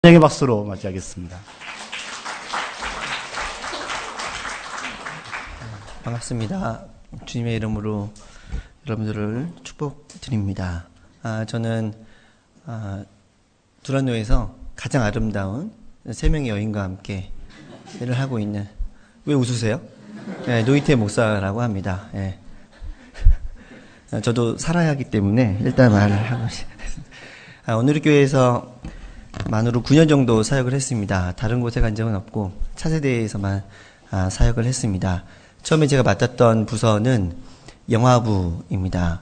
환영의 박수로 맞이하겠습니다. 반갑습니다. 주님의 이름으로 여러분들을 축복드립니다. 저는 두란노에서 가장 아름다운 세 명의 여인과 함께 일을 하고 있는, 왜 웃으세요? 네, 노이태 목사라고 합니다. 네. 저도 살아야 하기 때문에 일단 말을 하고 있습니다. 오늘 교회에서 만으로 9년 정도 사역을 했습니다. 다른 곳에 간 적은 없고 차세대에서만 사역을 했습니다. 처음에 제가 맡았던 부서는 영화부입니다.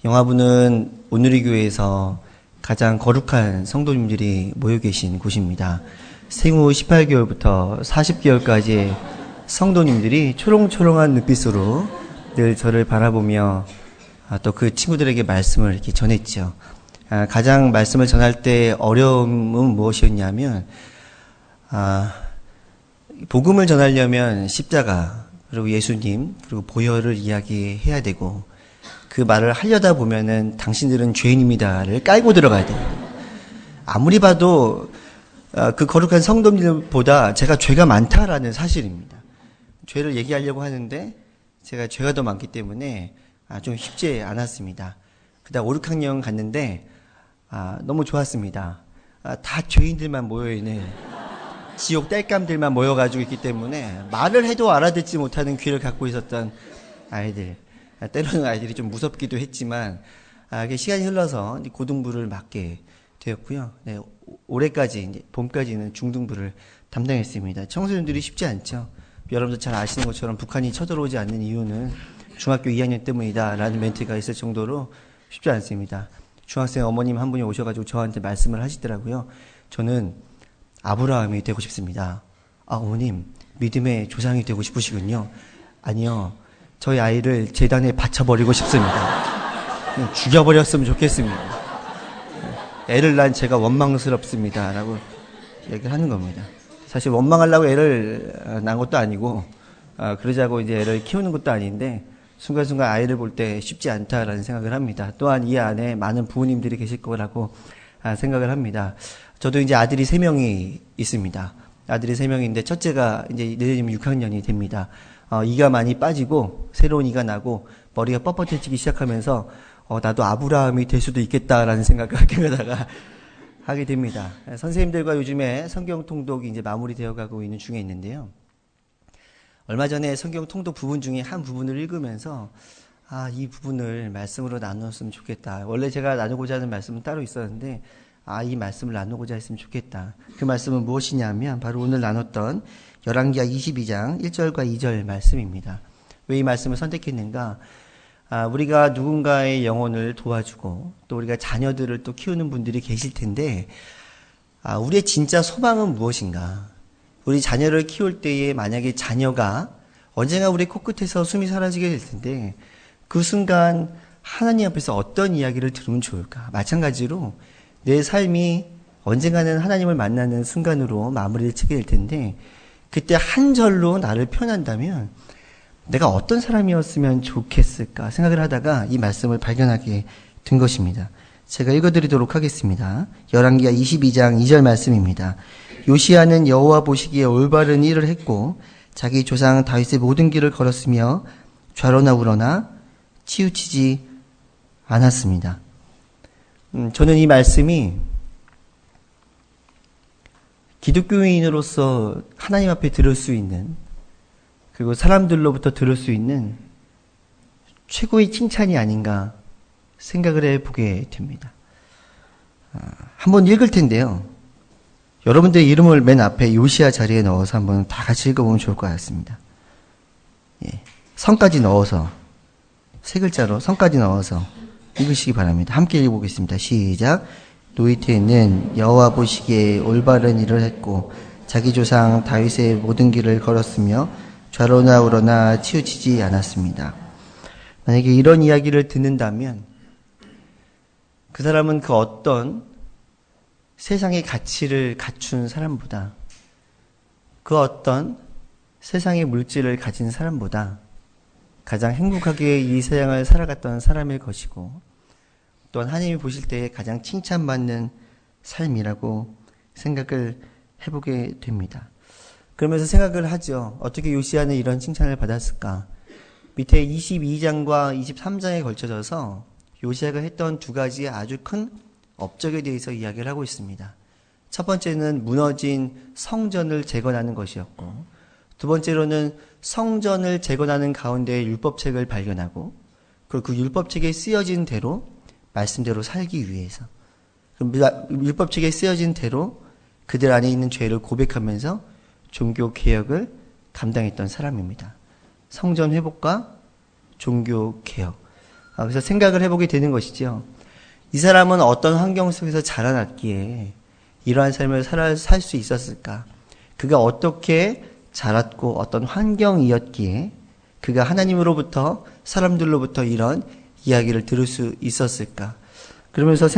영화부는 오늘의 교회에서 가장 거룩한 성도님들이 모여 계신 곳입니다. 생후 18개월부터 40개월까지의 성도님들이 초롱초롱한 눈빛으로 늘 저를 바라보며 또 그 친구들에게 말씀을 이렇게 전했죠. 가장 말씀을 전할 때 어려움은 무엇이었냐면, 복음을 전하려면 십자가, 그리고 예수님, 그리고 보혈을 이야기해야 되고, 그 말을 하려다 보면은 당신들은 죄인입니다를 깔고 들어가야 됩니다. 아무리 봐도 그 거룩한 성도님들보다 제가 죄가 많다라는 사실입니다. 죄를 얘기하려고 하는데 제가 죄가 더 많기 때문에 좀 쉽지 않았습니다. 그다음 5, 6학년 갔는데 너무 좋았습니다. 다 죄인들만 모여있는 지옥 땔감들만 모여가지고 있기 때문에 말을 해도 알아듣지 못하는 귀를 갖고 있었던 아이들, 때로는 아이들이 좀 무섭기도 했지만 시간이 흘러서 고등부를 맡게 되었고요. 네, 올해까지 이제 봄까지는 중등부를 담당했습니다. 청소년들이 쉽지 않죠. 여러분들 잘 아시는 것처럼 북한이 쳐들어오지 않는 이유는 중학교 2학년 때문이다라는 멘트가 있을 정도로 쉽지 않습니다. 중학생 어머님 한 분이 오셔가지고 저한테 말씀을 하시더라고요. 저는 아브라함이 되고 싶습니다. 어머님, 믿음의 조상이 되고 싶으시군요. 아니요, 저희 아이를 재단에 바쳐버리고 싶습니다. 죽여버렸으면 좋겠습니다. 애를 낳은 제가 원망스럽습니다. 라고 얘기를 하는 겁니다. 사실 원망하려고 애를 낳은 것도 아니고, 그러자고 이제 애를 키우는 것도 아닌데, 순간순간 아이를 볼 때 쉽지 않다라는 생각을 합니다. 또한 이 안에 많은 부모님들이 계실 거라고 생각을 합니다. 저도 이제 아들이 3명이 있습니다. 아들이 3명인데, 첫째가 이제 내년이면 6학년이 됩니다. 이가 많이 빠지고, 새로운 이가 나고, 머리가 뻣뻣해지기 시작하면서, 나도 아브라함이 될 수도 있겠다라는 생각을 가끔 하다가 하게 됩니다. 선생님들과 요즘에 성경 통독이 이제 마무리되어 가고 있는 중에 있는데요. 얼마 전에 성경 통독 부분 중에 한 부분을 읽으면서, 이 부분을 말씀으로 나눴으면 좋겠다. 원래 제가 나누고자 하는 말씀은 따로 있었는데, 이 말씀을 나누고자 했으면 좋겠다. 그 말씀은 무엇이냐면, 바로 오늘 나눴던 열왕기하 22장 1절과 2절 말씀입니다. 왜 이 말씀을 선택했는가? 우리가 누군가의 영혼을 도와주고 또 우리가 자녀들을 또 키우는 분들이 계실 텐데, 우리의 진짜 소망은 무엇인가? 우리 자녀를 키울 때에 만약에 자녀가 언젠가 우리 코끝에서 숨이 사라지게 될 텐데, 그 순간 하나님 앞에서 어떤 이야기를 들으면 좋을까? 마찬가지로 내 삶이 언젠가는 하나님을 만나는 순간으로 마무리를 치게 될 텐데, 그때 한 절로 나를 표현한다면 내가 어떤 사람이었으면 좋겠을까 생각을 하다가 이 말씀을 발견하게 된 것입니다. 제가 읽어드리도록 하겠습니다. 열왕기하 22장 2절 말씀입니다. 요시야는 여호와 보시기에 올바른 일을 했고 자기 조상 다윗의 모든 길을 걸었으며 좌로나 우로나 치우치지 않았습니다. 저는 이 말씀이 기독교인으로서 하나님 앞에 들을 수 있는, 그리고 사람들로부터 들을 수 있는 최고의 칭찬이 아닌가 생각을 해보게 됩니다. 한번 읽을 텐데요. 여러분들의 이름을 맨 앞에 요시야 자리에 넣어서 한번 다 같이 읽어보면 좋을 것 같습니다. 성까지 넣어서, 세 글자로 성까지 넣어서 읽으시기 바랍니다. 함께 읽어보겠습니다. 시작. 노이테는 여호와 보시기에 올바른 일을 했고 자기 조상 다윗의 모든 길을 걸었으며 좌로나 우로나 치우치지 않았습니다. 만약에 이런 이야기를 듣는다면 그 사람은 그 어떤 세상의 가치를 갖춘 사람보다, 그 어떤 세상의 물질을 가진 사람보다 가장 행복하게 이 세상을 살아갔던 사람일 것이고, 또한 하나님이 보실 때에 가장 칭찬받는 삶이라고 생각을 해보게 됩니다. 그러면서 생각을 하죠. 어떻게 요시야는 이런 칭찬을 받았을까? 밑에 22장과 23장에 걸쳐져서 요시야가 했던 두 가지 아주 큰 업적에 대해서 이야기를 하고 있습니다. 첫 번째는 무너진 성전을 재건하는 것이었고, 두 번째로는 성전을 재건하는 가운데 율법책을 발견하고, 그리고 그 율법책에 쓰여진 대로 말씀대로 살기 위해서, 율법책에 쓰여진 대로 그들 안에 있는 죄를 고백하면서 종교 개혁을 감당했던 사람입니다. 성전 회복과 종교 개혁. 그래서 생각을 해보게 되는 것이죠. 이 사람은 어떤 환경 속에서 자라났기에 이러한 삶을 살 수 있었을까? 그가 어떻게 자랐고 어떤 환경이었기에 그가 하나님으로부터, 사람들로부터 이런 이야기를 들을 수 있었을까? 그러면서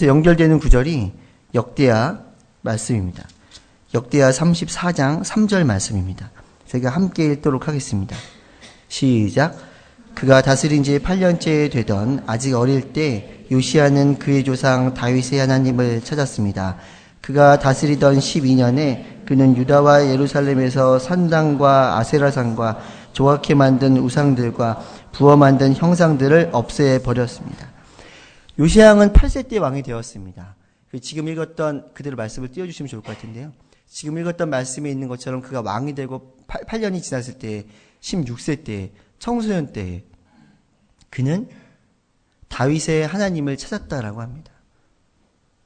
연결되는 구절이 역대하 말씀입니다. 역대하 34장 3절 말씀입니다. 저희가 함께 읽도록 하겠습니다. 시작. 그가 다스린 지 8년째 되던 아직 어릴 때 요시야는 그의 조상 다윗의 하나님을 찾았습니다. 그가 다스리던 12년에 그는 유다와 예루살렘에서 산당과 아세라상과 조악해 만든 우상들과 부어 만든 형상들을 없애버렸습니다. 요시야 왕은 8세 때 왕이 되었습니다. 지금 읽었던 그대로 말씀을 띄워주시면 좋을 것 같은데요. 지금 읽었던 말씀에 있는 것처럼 그가 왕이 되고 8년이 지났을 때 16세 때 청소년 때 그는 다윗의 하나님을 찾았다라고 합니다.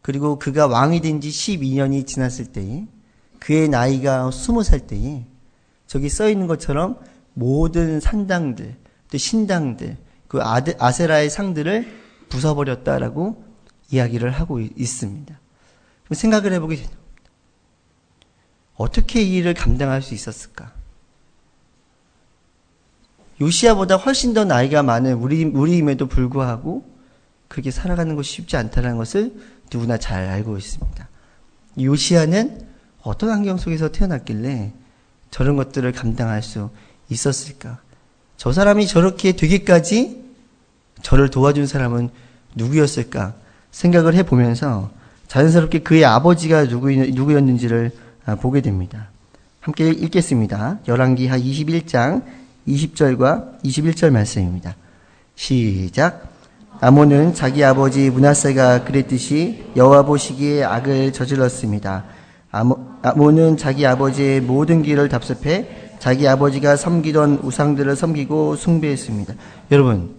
그리고 그가 왕이 된 지 12년이 지났을 때에 그의 나이가 20살 때에 저기 써 있는 것처럼 모든 산당들, 또 신당들, 그 아세라의 상들을 부숴버렸다라고 이야기를 하고 있습니다. 생각을 해보게 됩니다. 어떻게 이 일을 감당할 수 있었을까? 요시야보다 훨씬 더 나이가 많은 우리임에도 불구하고 그렇게 살아가는 것이 쉽지 않다는 것을 누구나 잘 알고 있습니다. 요시야는 어떤 환경 속에서 태어났길래 저런 것들을 감당할 수 있었을까? 저 사람이 저렇게 되기까지 저를 도와준 사람은 누구였을까? 생각을 해보면서 자연스럽게 그의 아버지가 누구였는지를 보게 됩니다. 함께 읽겠습니다. 열왕기하 21장 20절과 21절 말씀입니다. 시작. 아몬은 자기 아버지 므낫세가 그랬듯이 여호와 보시기에 악을 저질렀습니다. 아몬은 자기 아버지의 모든 길을 답습해 자기 아버지가 섬기던 우상들을 섬기고 숭배했습니다. 여러분,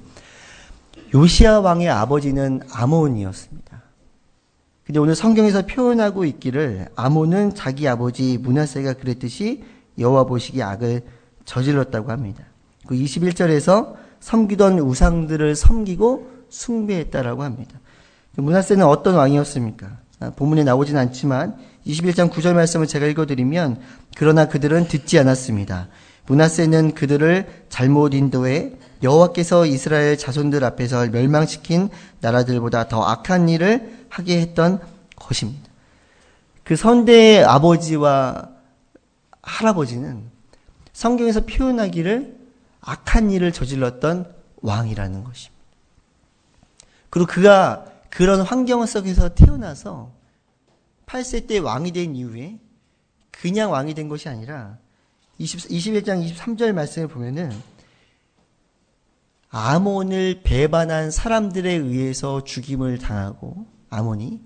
요시야 왕의 아버지는 아몬이었습니다. 근데 오늘 성경에서 표현하고 있기를 아몬은 자기 아버지 므낫세가 그랬듯이 여호와 보시기에 악을 저질렀다고 합니다. 그 21절에서 섬기던 우상들을 섬기고 숭배했다라고 합니다. 므낫세는 어떤 왕이었습니까? 본문에 나오진 않지만 21장 9절 말씀을 제가 읽어드리면 그러나 그들은 듣지 않았습니다. 므낫세는 그들을 잘못 인도해 여호와께서 이스라엘 자손들 앞에서 멸망시킨 나라들보다 더 악한 일을 하게 했던 것입니다. 그 선대의 아버지와 할아버지는 성경에서 표현하기를 악한 일을 저질렀던 왕이라는 것입니다. 그리고 그가 그런 환경 속에서 태어나서 8세 때 왕이 된 이후에 그냥 왕이 된 것이 아니라 21장 23절 말씀을 보면은 아몬을 배반한 사람들에 의해서 죽임을 당하고 아몬이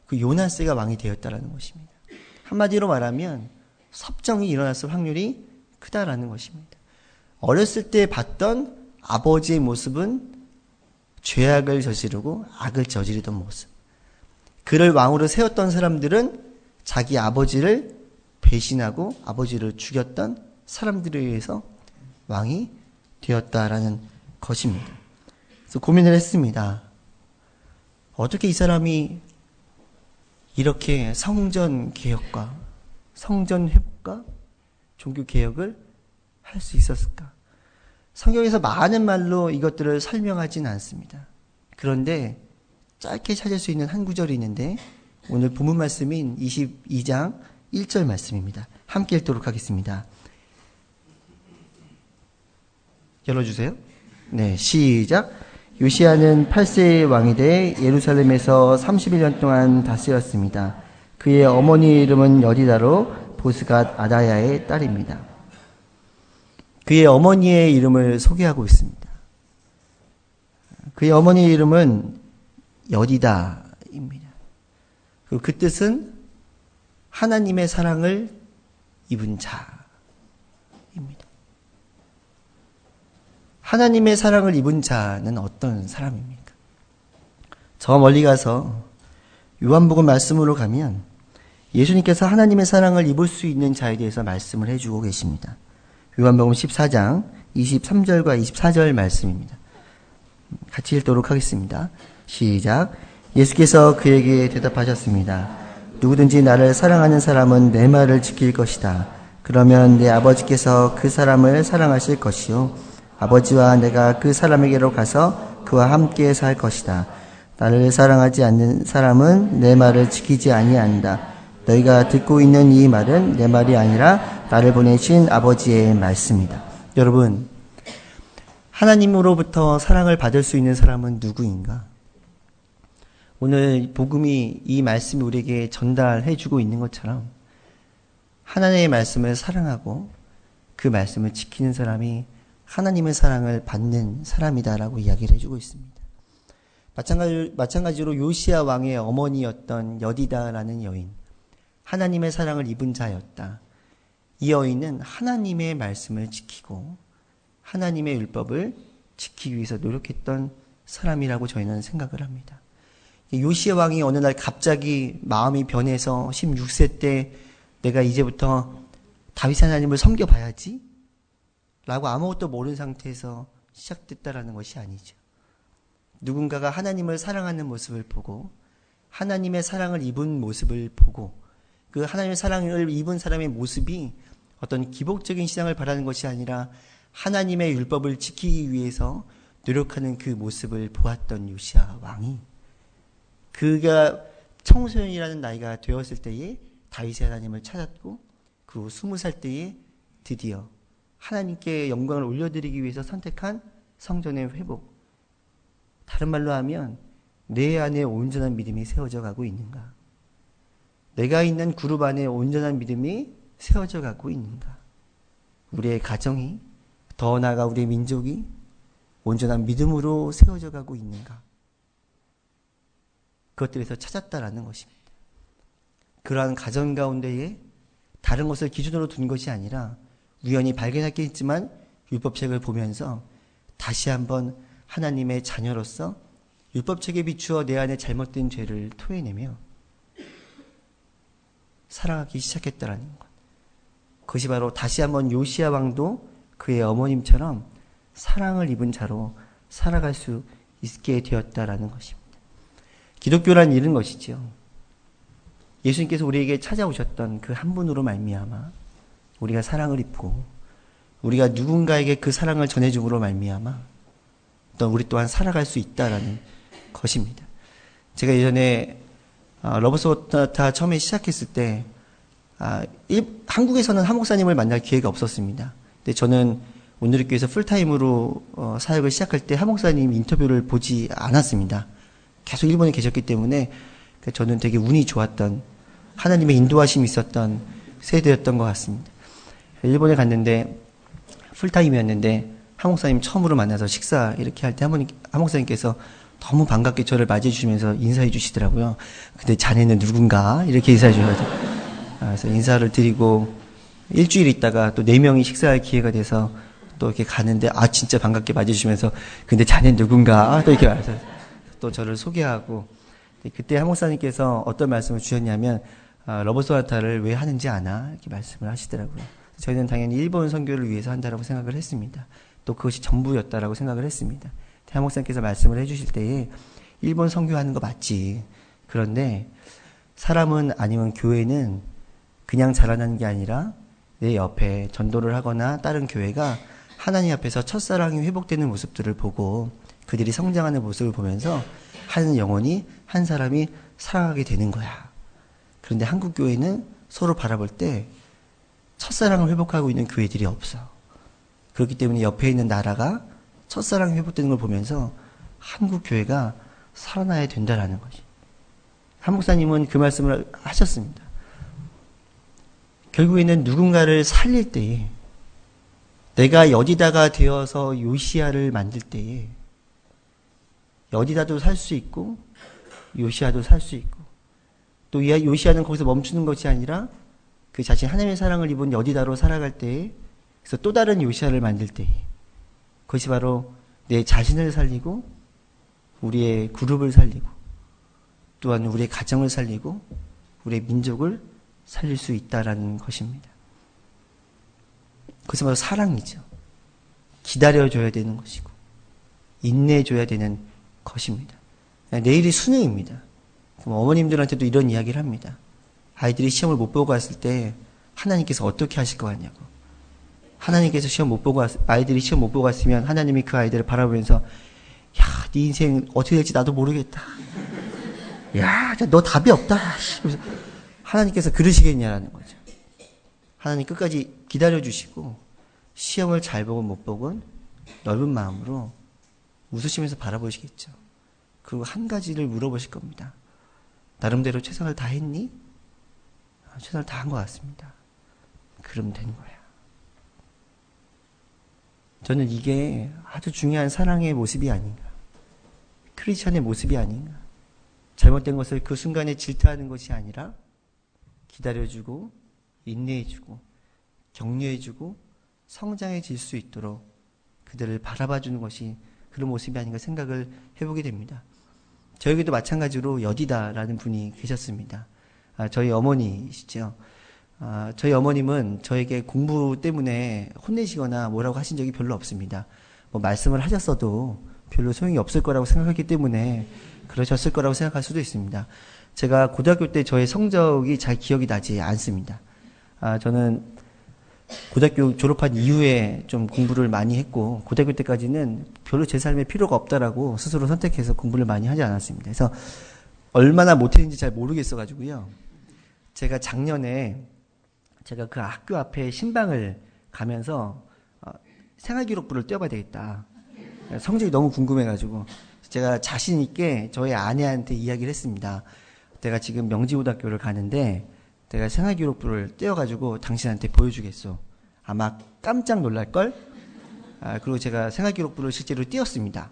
그 요나스가 왕이 되었다라는 것입니다. 한마디로 말하면 섭정이 일어났을 확률이 크다라는 것입니다. 어렸을 때 봤던 아버지의 모습은 죄악을 저지르고 악을 저지르던 모습. 그를 왕으로 세웠던 사람들은 자기 아버지를 배신하고 아버지를 죽였던 사람들에 의해서 왕이 되었다라는 것입니다. 그래서 고민을 했습니다. 어떻게 이 사람이 이렇게 성전 개혁과 성전 회복과 종교 개혁을 할 수 있었을까? 성경에서 많은 말로 이것들을 설명하진 않습니다. 그런데 짧게 찾을 수 있는 한 구절이 있는데 오늘 본문 말씀인 22장 1절 말씀입니다. 함께 읽도록 하겠습니다. 열어주세요. 네, 시작. 요시야는 8세의 왕이 돼 예루살렘에서 31년 동안 다스렸습니다. 그의 어머니 이름은 여디다로 보스갓 아다야의 딸입니다. 그의 어머니의 이름을 소개하고 있습니다. 그의 어머니의 이름은 여디다입니다. 그 뜻은 하나님의 사랑을 입은 자입니다. 하나님의 사랑을 입은 자는 어떤 사람입니까? 저 멀리 가서 요한복음 말씀으로 가면 예수님께서 하나님의 사랑을 입을 수 있는 자에 대해서 말씀을 해주고 계십니다. 요한복음 14장 23절과 24절 말씀입니다. 같이 읽도록 하겠습니다. 시작. 예수께서 그에게 대답하셨습니다. 누구든지 나를 사랑하는 사람은 내 말을 지킬 것이다. 그러면 내 아버지께서 그 사람을 사랑하실 것이요 아버지와 내가 그 사람에게로 가서 그와 함께 살 것이다. 나를 사랑하지 않는 사람은 내 말을 지키지 아니한다. 너희가 듣고 있는 이 말은 내 말이 아니라 나를 보내신 아버지의 말씀이다. 여러분, 하나님으로부터 사랑을 받을 수 있는 사람은 누구인가? 오늘 복음이 이 말씀을 우리에게 전달해 주고 있는 것처럼 하나님의 말씀을 사랑하고 그 말씀을 지키는 사람이 하나님의 사랑을 받는 사람이다라고 이야기를 해주고 있습니다. 마찬가지로 요시야 왕의 어머니였던 여디다라는 여인, 하나님의 사랑을 입은 자였다. 이 여인은 하나님의 말씀을 지키고 하나님의 율법을 지키기 위해서 노력했던 사람이라고 저희는 생각을 합니다. 요시야 왕이 어느 날 갑자기 마음이 변해서 16세 때 내가 이제부터 다윗 하나님을 섬겨봐야지 라고 아무것도 모르는 상태에서 시작됐다라는 것이 아니죠. 누군가가 하나님을 사랑하는 모습을 보고 하나님의 사랑을 입은 모습을 보고 그 하나님의 사랑을 입은 사람의 모습이 어떤 기복적인 신앙을 바라는 것이 아니라 하나님의 율법을 지키기 위해서 노력하는 그 모습을 보았던 요시야 왕이 그가 청소년이라는 나이가 되었을 때에 다윗의 하나님을 찾았고 그 후 20살 때에 드디어 하나님께 영광을 올려드리기 위해서 선택한 성전의 회복. 다른 말로 하면 내 안에 온전한 믿음이 세워져 가고 있는가? 내가 있는 그룹 안에 온전한 믿음이 세워져 가고 있는가? 우리의 가정이 더 나아가 우리의 민족이 온전한 믿음으로 세워져 가고 있는가? 그것들에서 찾았다라는 것입니다. 그러한 가정 가운데에 다른 것을 기준으로 둔 것이 아니라 우연히 발견했겠지만 율법책을 보면서 다시 한번 하나님의 자녀로서 율법책에 비추어 내 안에 잘못된 죄를 토해내며 살아가기 시작했다라는 것. 그것이 바로 다시 한번 요시야 왕도 그의 어머님처럼 사랑을 입은 자로 살아갈 수 있게 되었다라는 것입니다. 기독교란 이런 것이죠. 예수님께서 우리에게 찾아오셨던 그 한 분으로 말미암아 우리가 사랑을 입고 우리가 누군가에게 그 사랑을 전해줌으로 말미암아 또 우리 또한 살아갈 수 있다라는 것입니다. 제가 예전에 러브소타 처음에 시작했을 때 한국에서는 한 목사님을 만날 기회가 없었습니다. 근데 저는 온누리교회에서 풀타임으로 사역을 시작할 때 한 목사님 인터뷰를 보지 않았습니다. 계속 일본에 계셨기 때문에 저는 되게 운이 좋았던 하나님의 인도하심이 있었던 세대였던 것 같습니다. 일본에 갔는데 풀타임이었는데 한 목사님 처음으로 만나서 식사 이렇게 할 때 한 목사님께서 너무 반갑게 저를 맞이해 주시면서 인사해 주시더라고요. 근데 자네는 누군가? 이렇게 인사해 주셔서 그래서 인사를 드리고 일주일 있다가 또 4명이 식사할 기회가 돼서 또 이렇게 가는데 진짜 반갑게 맞이해 주시면서 근데 자네는 누군가? 또 이렇게 말해서 또 저를 소개하고 그때 한 목사님께서 어떤 말씀을 주셨냐면 러브소나타를 왜 하는지 아나? 이렇게 말씀을 하시더라고요. 저희는 당연히 일본 선교를 위해서 한다라고 생각을 했습니다. 또 그것이 전부였다라고 생각을 했습니다. 한 목사님께서 말씀을 해주실 때에 일본 선교하는 거 맞지. 그런데 사람은 아니면 교회는 그냥 자라나는 게 아니라 내 옆에 전도를 하거나 다른 교회가 하나님 앞에서 첫사랑이 회복되는 모습들을 보고 그들이 성장하는 모습을 보면서 한 영혼이 한 사람이 살아가게 되는 거야. 그런데 한국 교회는 서로 바라볼 때 첫사랑을 회복하고 있는 교회들이 없어. 그렇기 때문에 옆에 있는 나라가 첫사랑이 회복되는 걸 보면서 한국 교회가 살아나야 된다라는 거지. 한 목사님은 그 말씀을 하셨습니다. 결국에는 누군가를 살릴 때에, 내가 여디다가 되어서 요시야를 만들 때에 여디다도 살 수 있고 요시야도 살 수 있고, 또 요시야는 거기서 멈추는 것이 아니라 그 자신 하나님의 사랑을 입은 여디다로 살아갈 때에, 그래서 또 다른 요시야를 만들 때에, 그것이 바로 내 자신을 살리고 우리의 그룹을 살리고 또한 우리의 가정을 살리고 우리의 민족을 살릴 수 있다라는 것입니다. 그것이 바로 사랑이죠. 기다려줘야 되는 것이고 인내해줘야 되는 것입니다. 내일이 수능입니다. 어머님들한테도 이런 이야기를 합니다. 아이들이 시험을 못 보고 왔을 때 하나님께서 어떻게 하실 것 같냐고. 하나님께서 아이들이 시험 못 보고 왔으면 하나님이 그 아이들을 바라보면서, 야, 네 인생 어떻게 될지 나도 모르겠다. 야, 너 답이 없다. 하나님께서 그러시겠냐라는 거죠. 하나님 끝까지 기다려주시고 시험을 잘 보건 못 보건 넓은 마음으로 웃으시면서 바라보시겠죠. 그리고 한 가지를 물어보실 겁니다. 나름대로 최선을 다했니? 최선을 다한 것 같습니다. 그러면 되는 거야. 저는 이게 아주 중요한 사랑의 모습이 아닌가. 크리스천의 모습이 아닌가. 잘못된 것을 그 순간에 질타하는 것이 아니라 기다려주고 인내해주고 격려해주고 성장해질 수 있도록 그들을 바라봐주는 것이 그런 모습이 아닌가 생각을 해보게 됩니다. 저에게도 마찬가지로 여디다라는 분이 계셨습니다. 저희 어머니시죠. 저희 어머님은 저에게 공부 때문에 혼내시거나 뭐라고 하신 적이 별로 없습니다. 뭐 말씀을 하셨어도 별로 소용이 없을 거라고 생각했기 때문에 그러셨을 거라고 생각할 수도 있습니다. 제가 고등학교 때 저의 성적이 잘 기억이 나지 않습니다. 저는 고등학교 졸업한 이후에 좀 공부를 많이 했고, 고등학교 때까지는 별로 제 삶에 필요가 없다라고 스스로 선택해서 공부를 많이 하지 않았습니다. 그래서 얼마나 못했는지 잘 모르겠어가지고요. 제가 작년에 제가 그 학교 앞에 신방을 가면서 생활기록부를 떼어봐야 되겠다. 성적이 너무 궁금해가지고 제가 자신 있게 저희 아내한테 이야기를 했습니다. 내가 지금 명지고등학교를 가는데 내가 생활기록부를 떼어가지고 당신한테 보여주겠어. 아마 깜짝 놀랄걸? 그리고 제가 생활기록부를 실제로 띄었습니다.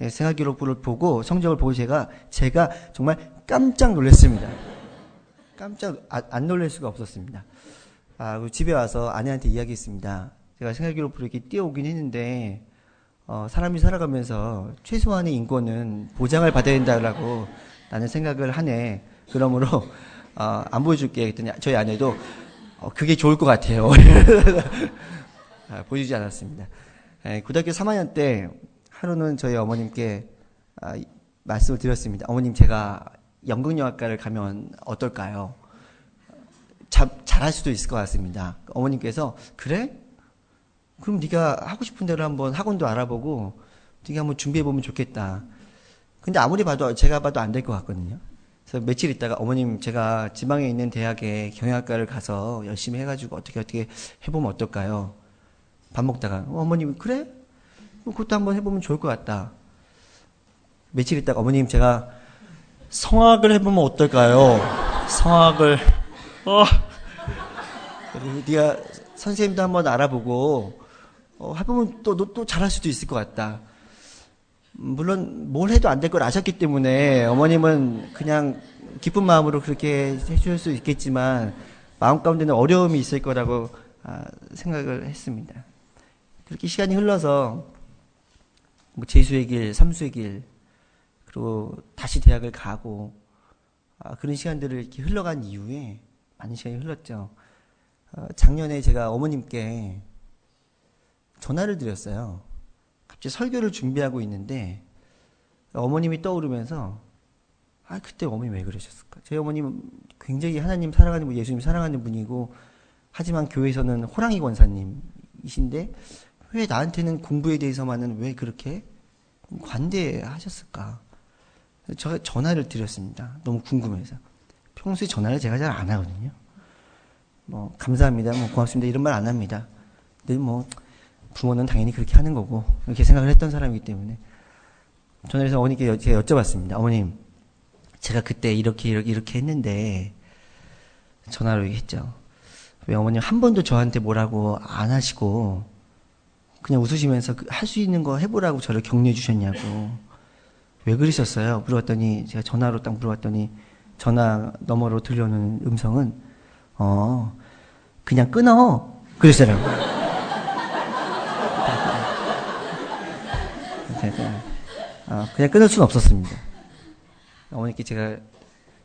생활기록부를 보고 성적을 보고 제가 정말 깜짝 놀랐습니다. 안 놀랄 수가 없었습니다. 그리고 집에 와서 아내한테 이야기했습니다. 제가 생활기록부를 이렇게 띄어오긴 했는데 사람이 살아가면서 최소한의 인권은 보장을 받아야 된다라고 나는 생각을 하네. 그러므로 안 보여줄게. 했더니 저희 아내도 그게 좋을 것 같아요. 보여주지 않았습니다. 고등학교 3학년 때 하루는 저희 어머님께 말씀을 드렸습니다. 어머님, 제가 연극영화과를 가면 어떨까요? 잘할 수도 있을 것 같습니다. 어머님께서 그래? 그럼 네가 하고 싶은 대로 한번 학원도 알아보고 네가 한번 준비해보면 좋겠다. 근데 아무리 봐도 제가 봐도 안 될 것 같거든요. 그래서 며칠 있다가 어머님, 제가 지방에 있는 대학에 경영학과를 가서 열심히 해가지고 어떻게 해보면 어떨까요? 밥 먹다가 어머님, 그래? 그것도 한번 해보면 좋을 것 같다. 며칠 있다가 어머님, 제가 성악을 해보면 어떨까요? 성악을 네가 선생님도 한번 알아보고 해보면 또 잘할 수도 있을 것 같다. 물론 뭘 해도 안 될 걸 아셨기 때문에 어머님은 그냥 기쁜 마음으로 그렇게 해줄 수 있겠지만 마음 가운데는 어려움이 있을 거라고 생각을 했습니다. 그렇게 시간이 흘러서 재수의 길, 삼수의 길, 그리고 다시 대학을 가고 그런 시간들을 이렇게 흘러간 이후에 많은 시간이 흘렀죠. 작년에 제가 어머님께 전화를 드렸어요. 갑자기 설교를 준비하고 있는데 어머님이 떠오르면서 그때 어머니 왜 그러셨을까? 저희 어머님은 굉장히 하나님 사랑하는 분, 예수님 사랑하는 분이고 하지만 교회에서는 호랑이 권사님이신데 왜 나한테는 공부에 대해서만은 왜 그렇게 관대하셨을까? 제가 전화를 드렸습니다. 너무 궁금해서. 평소에 전화를 제가 잘 안 하거든요. 감사합니다, 고맙습니다 이런 말 안 합니다. 근데 부모는 당연히 그렇게 하는 거고 이렇게 생각을 했던 사람이기 때문에 전화해서 어머니께 제가 여쭤봤습니다. 어머님, 제가 그때 이렇게 했는데 전화로 얘기했죠. 왜 어머님 한 번도 저한테 뭐라고 안 하시고 그냥 웃으시면서 할 수 있는 거 해보라고 저를 격려해 주셨냐고. 왜 그러셨어요? 물어봤더니 제가 전화로 딱 물어봤더니 전화 너머로 들려오는 음성은 그냥 끊어 그러시더라고요. 그냥 끊을 수는 없었습니다. 어머니께 제가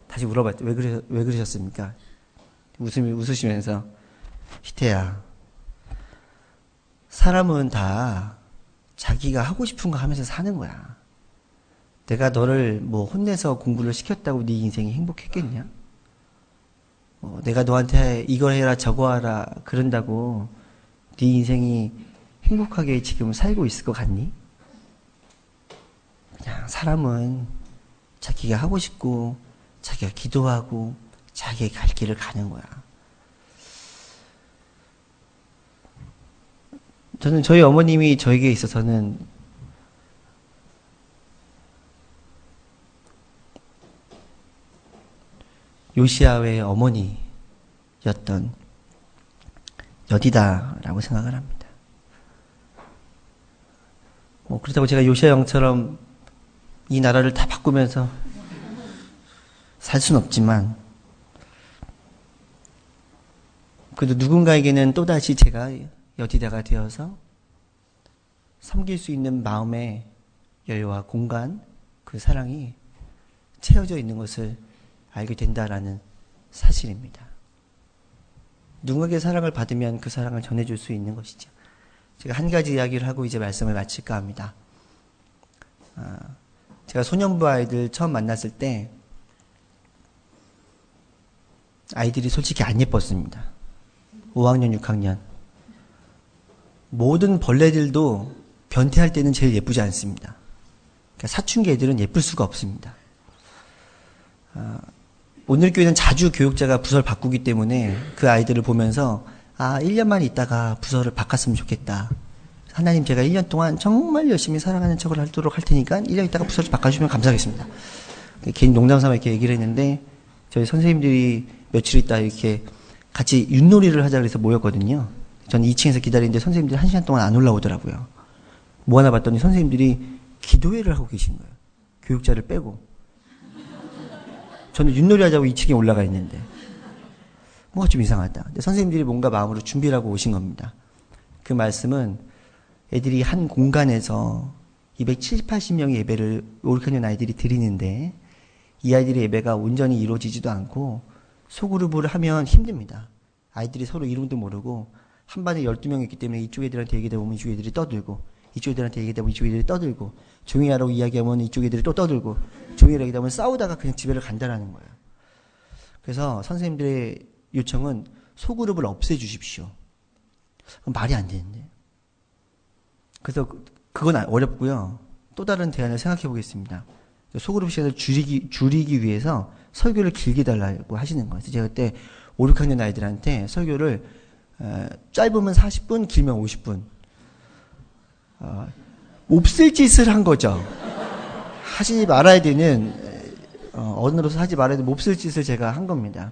다시 물어봤죠. 왜 그러셨습니까? 웃으시면서 희태야, 사람은 다 자기가 하고 싶은 거 하면서 사는 거야. 내가 너를 뭐 혼내서 공부를 시켰다고 네 인생이 행복했겠냐? 내가 너한테 이걸 해라 저거 하라 그런다고 네 인생이 행복하게 지금 살고 있을 것 같니? 그냥 사람은 자기가 하고 싶고 자기가 기도하고 자기의 갈 길을 가는 거야. 저는 저희 어머님이 저에게 있어서는 요시야의 어머니였던 여디다라고 생각을 합니다. 그렇다고 제가 요시야 형처럼 이 나라를 다 바꾸면서 살 수는 없지만 그래도 누군가에게는 또다시 제가 여디다가 되어서 섬길 수 있는 마음의 여유와 공간, 그 사랑이 채워져 있는 것을 알게 된다라는 사실입니다. 누군가에게 사랑을 받으면 그 사랑을 전해줄 수 있는 것이죠. 제가 한 가지 이야기를 하고 이제 말씀을 마칠까 합니다. 제가 소년부 아이들 처음 만났을 때 아이들이 솔직히 안 예뻤습니다. 5학년, 6학년. 모든 벌레들도 변태할 때는 제일 예쁘지 않습니다. 그러니까 사춘기 애들은 예쁠 수가 없습니다. 오늘 교회는 자주 교육자가 부서를 바꾸기 때문에 그 아이들을 보면서 1년만 있다가 부서를 바꿨으면 좋겠다. 하나님, 제가 1년 동안 정말 열심히 살아가는 척을 하도록 할 테니까 1년 있다가 부서를 바꿔주시면 감사하겠습니다. 괜히 농담 삼아 이렇게 얘기를 했는데 저희 선생님들이 며칠 있다 이렇게 같이 윷놀이를 하자 그래서 모였거든요. 저는 2층에서 기다리는데 선생님들이 1시간 동안 안 올라오더라고요. 뭐 하나 봤더니 선생님들이 기도회를 하고 계신 거예요. 교육자를 빼고. 저는 윷놀이 하자고 2층에 올라가 있는데 뭐가 좀 이상하다. 근데 선생님들이 뭔가 마음으로 준비를 하고 오신 겁니다. 그 말씀은 애들이 한 공간에서 270, 80명의 예배를 5, 6학년 아이들이 드리는데 이 아이들의 예배가 온전히 이루어지지도 않고 소그룹을 하면 힘듭니다. 아이들이 서로 이름도 모르고 한 반에 12명 있기 때문에 이쪽 애들한테 얘기하다 보면 이쪽 애들이 떠들고 이쪽 애들한테 얘기하다 보면 이쪽 애들이 떠들고 조용히 하라고 이야기하면 이쪽 애들이 또 떠들고 조용히 하라고 얘기하면 싸우다가 그냥 집에를 간다라는 거예요. 그래서 선생님들의 요청은 소그룹을 없애주십시오. 말이 안 되는데. 그래서 그건 어렵고요. 또 다른 대안을 생각해 보겠습니다. 소그룹 시간을 줄이기 위해서 설교를 길게 달라고 하시는 거예요. 제가 그때 5, 6학년 아이들한테 설교를 짧으면 40분, 길면 50분. 몹쓸 짓을 한 거죠. 하지 말아야 되는, 어른으로서 하지 말아야 되는 몹쓸 짓을 제가 한 겁니다.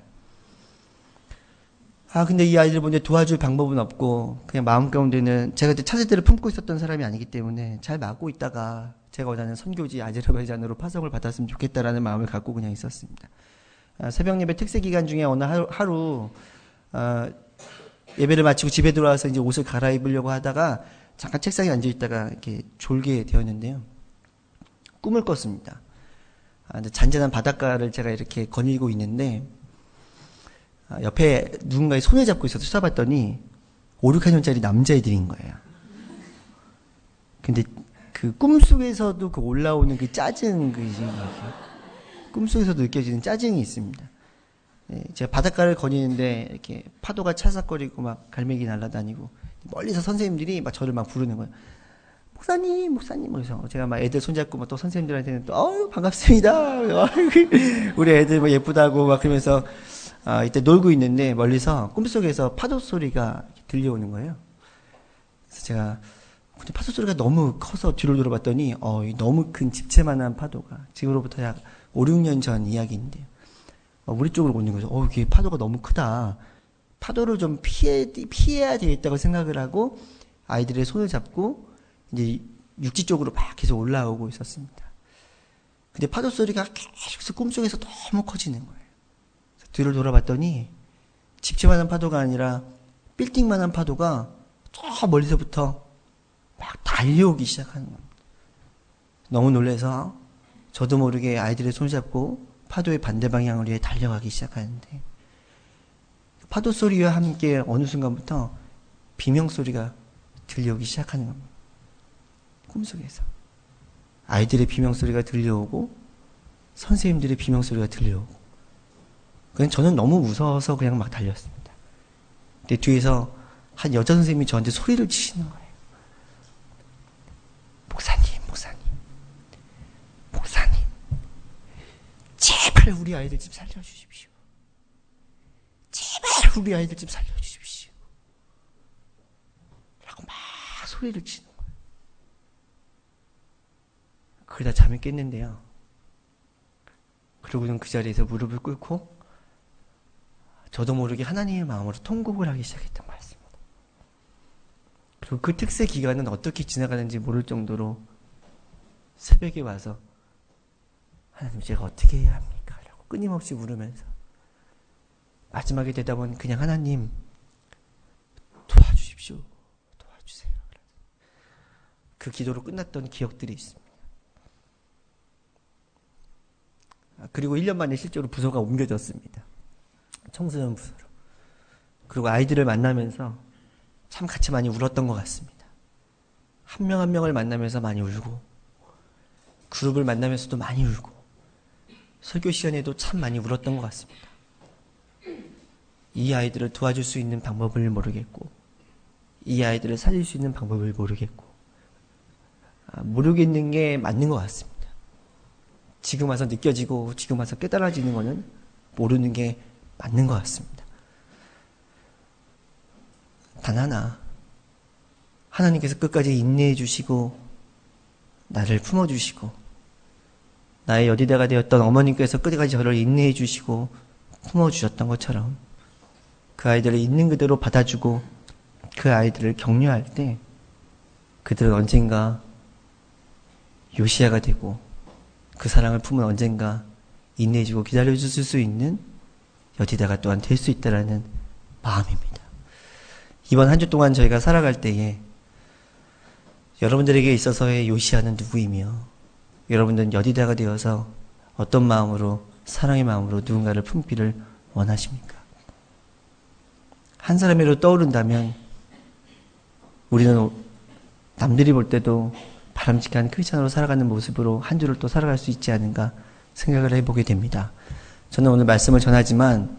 근데 이 아이들 보는데 도와줄 방법은 없고, 그냥 마음 가운데는 제가 그때 차세대를 품고 있었던 사람이 아니기 때문에 잘 막고 있다가 제가 원하는 선교지 아제르바이잔으로 파송을 받았으면 좋겠다라는 마음을 갖고 그냥 있었습니다. 새벽 예배 특세 기간 중에 어느 하루 예배를 마치고 집에 들어와서 이제 옷을 갈아입으려고 하다가 잠깐 책상에 앉아 있다가 이렇게 졸게 되었는데요. 꿈을 꿨습니다. 잔잔한 바닷가를 제가 이렇게 거닐고 있는데 옆에 누군가의 손을 잡고 있어서 쳐다봤더니 5, 6학년짜리 남자애들인 거예요. 근데 그 꿈속에서도 그 올라오는 그 짜증, 꿈속에서도 느껴지는 짜증이 있습니다. 제가 바닷가를 거니는데 이렇게 파도가 찰싹거리고 막 갈매기 날아다니고 멀리서 선생님들이 막 저를 막 부르는 거예요. 목사님, 그래서 제가 막 애들 손잡고 막 또 선생님들한테는 또 반갑습니다. 우리 애들 뭐 예쁘다고 막 그러면서 이때 놀고 있는데 멀리서 꿈속에서 파도 소리가 들려오는 거예요. 그래서 제가 근데 파도 소리가 너무 커서 뒤로 돌아봤더니 너무 큰 집채만한 파도가 지금으로부터 약 5, 6년 전 이야기인데요. 우리 쪽으로 오는 거죠. 이게 파도가 너무 크다. 파도를 좀 피해야 되겠다고 생각을 하고 아이들의 손을 잡고 이제 육지 쪽으로 막 계속 올라오고 있었습니다. 근데 파도 소리가 계속 꿈속에서 너무 커지는 거예요. 뒤를 돌아봤더니 집집만한 파도가 아니라 빌딩만한 파도가 저 멀리서부터 막 달려오기 시작하는 겁니다. 너무 놀라서 저도 모르게 아이들의 손을 잡고 파도의 반대 방향을 위해 달려가기 시작하는데 파도 소리와 함께 어느 순간부터 비명 소리가 들려오기 시작하는 겁니다. 꿈속에서 아이들의 비명 소리가 들려오고 선생님들의 비명 소리가 들려오고 그냥 저는 너무 무서워서 그냥 막 달렸습니다. 근데 뒤에서 한 여자 선생님이 저한테 소리를 치시는 거예요. 목사님, 제발 우리 아이들 좀 살려주십시오. 제발 우리 아이들 좀 살려주십시오. 라고 막 소리를 치는 거예요. 그러다 잠이 깼는데요. 그러고는 그 자리에서 무릎을 꿇고 저도 모르게 하나님의 마음으로 통곡을 하기 시작했던 것 같습니다. 그리고 그 특세 기간은 어떻게 지나가는지 모를 정도로 새벽에 와서 하나님 제가 어떻게 해야 합니까? 라고 끊임없이 물으면서 마지막에 대답은 그냥 하나님 도와주십시오. 도와주세요. 그 기도로 끝났던 기억들이 있습니다. 그리고 1년 만에 실제로 부서가 옮겨졌습니다. 청소년 부서로. 그리고 아이들을 만나면서 참 같이 많이 울었던 것 같습니다. 한 명 한 명을 만나면서 많이 울고 그룹을 만나면서도 많이 울고 설교 시간에도 참 많이 울었던 것 같습니다. 이 아이들을 도와줄 수 있는 방법을 모르겠고 이 아이들을 살릴 수 있는 방법을 모르겠고 모르겠는 게 맞는 것 같습니다. 지금 와서 느껴지고 지금 와서 깨달아지는 거는 모르는 게 맞는 것 같습니다. 단 하나, 하나님께서 끝까지 인내해 주시고 나를 품어주시고 나의 여디다가 되었던 어머님께서 끝까지 저를 인내해 주시고 품어주셨던 것처럼 그 아이들을 있는 그대로 받아주고 그 아이들을 격려할 때 그들은 언젠가 요시야가 되고 그 사랑을 품은 언젠가 인내해주고 기다려줄 수 있는 여디다가 또한 될 수 있다라는 마음입니다. 이번 한 주 동안 저희가 살아갈 때에 여러분들에게 있어서의 요시야는 누구이며 여러분들은 여디다가 되어서 어떤 마음으로 사랑의 마음으로 누군가를 품기를 원하십니까? 한 사람으로 떠오른다면 우리는 남들이 볼 때도 바람직한 크리스찬으로 살아가는 모습으로 한 주를 또 살아갈 수 있지 않은가 생각을 해보게 됩니다. 저는 오늘 말씀을 전하지만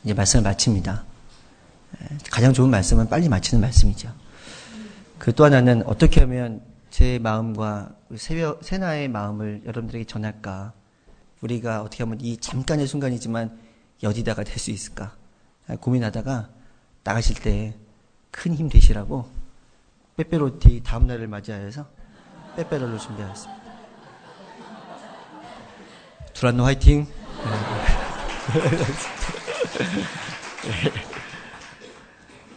이제 말씀을 마칩니다. 가장 좋은 말씀은 빨리 마치는 말씀이죠. 그 또 하나는 어떻게 하면 제 마음과 세나의 마음을 여러분들에게 전할까? 우리가 어떻게 하면 이 잠깐의 순간이지만 여디다가 될 수 있을까? 고민하다가 나가실 때 큰 힘 되시라고 빼빼로티 다음 날을 맞이하여서 빼빼로를 준비하였습니다. 두란노 화이팅!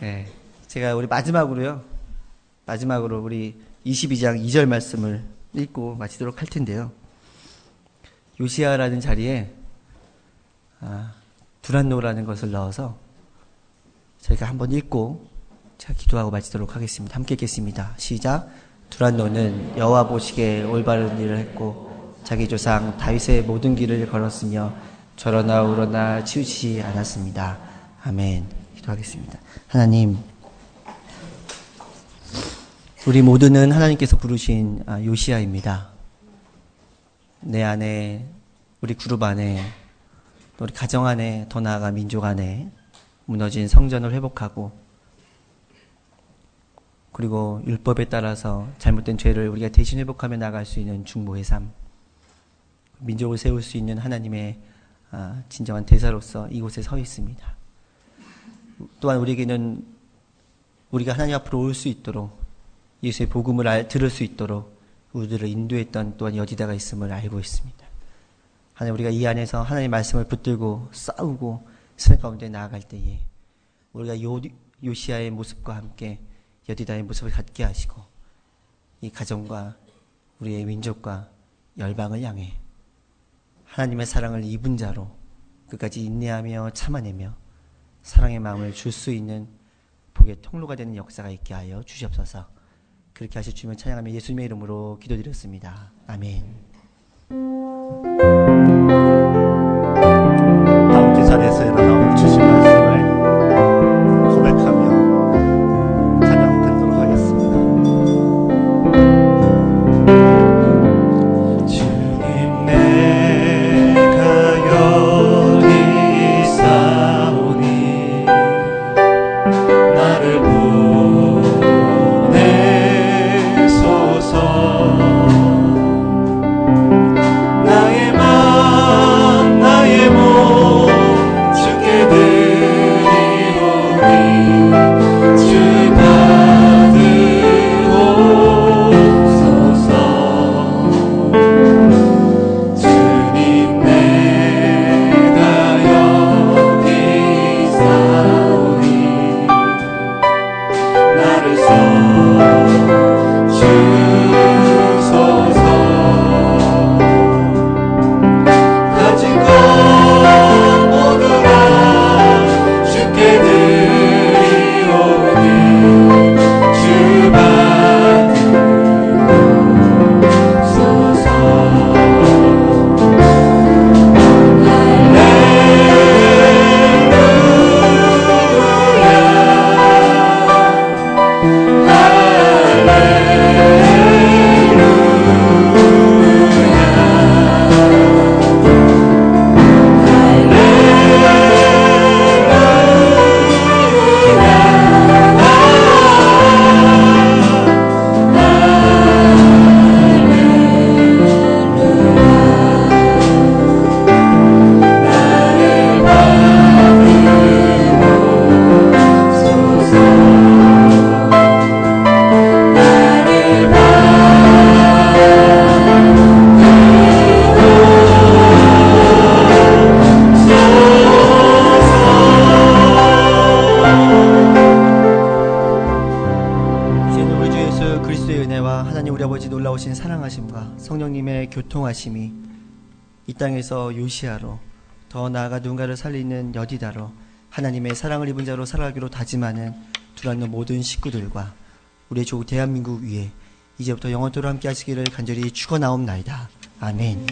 네, 제가 우리 마지막으로 우리 22장 2절 말씀을 읽고 마치도록 할 텐데요. 요시야라는 자리에 두란노라는 것을 넣어서 저희가 한번 읽고 제가 기도하고 마치도록 하겠습니다. 함께 읽겠습니다. 시작. 두란노는 여호와 보시기에 올바른 일을 했고 자기 조상 다윗의 모든 길을 걸었으며 저러나 우러나 치우치지 않았습니다. 아멘. 기도하겠습니다. 하나님, 우리 모두는 하나님께서 부르신 요시야입니다. 내 안에, 우리 그룹 안에, 우리 가정 안에, 더 나아가 민족 안에 무너진 성전을 회복하고 그리고 율법에 따라서 잘못된 죄를 우리가 대신 회복하며 나갈 수 있는 중보의 삶, 민족을 세울 수 있는 하나님의 진정한 대사로서 이곳에 서 있습니다. 또한 우리에게는 우리가 하나님 앞으로 올 수 있도록 예수의 복음을 들을 수 있도록 우리들을 인도했던 또한 여지다가 있음을 알고 있습니다. 하나님, 우리가 이 안에서 하나님의 말씀을 붙들고 싸우고 승리 가운데 나아갈 때에 우리가 요시아의 모습과 함께 여디다의 모습을 갖게 하시고 이 가정과 우리의 민족과 열방을 향해 하나님의 사랑을 입은 자로 끝까지 인내하며 참아내며 사랑의 마음을 줄 수 있는 복의 통로가 되는 역사가 있게 하여 주시옵소서. 그렇게 하실 주면 찬양하며 예수님의 이름으로 기도드렸습니다. 아멘. 다음 주 자리에서 일어나 주신 말씀을 고백하며 찬양 드리도록 하겠습니다. 주님, 내가 여기 있사오니 나를 보내소서. 나의 맘 나의 몸 주께 드리오니 주 받으옵소서. 주님, 내가 여기 있사오니 나를 써주소서. 가진 것 모두 다 주께 드리오니 주 받으옵소서. 놀라우신 사랑하심과 성령님의 교통하심이 이 땅에서 요시아로 더 나아가 누군가를 살리는 여디다로 하나님의 사랑을 입은 자로 살아가기로 다짐하는 두란노 모든 식구들과 우리의 조국 대한민국 위에 이제부터 영원토록 함께 하시기를 간절히 축원하옵나이다. 아멘.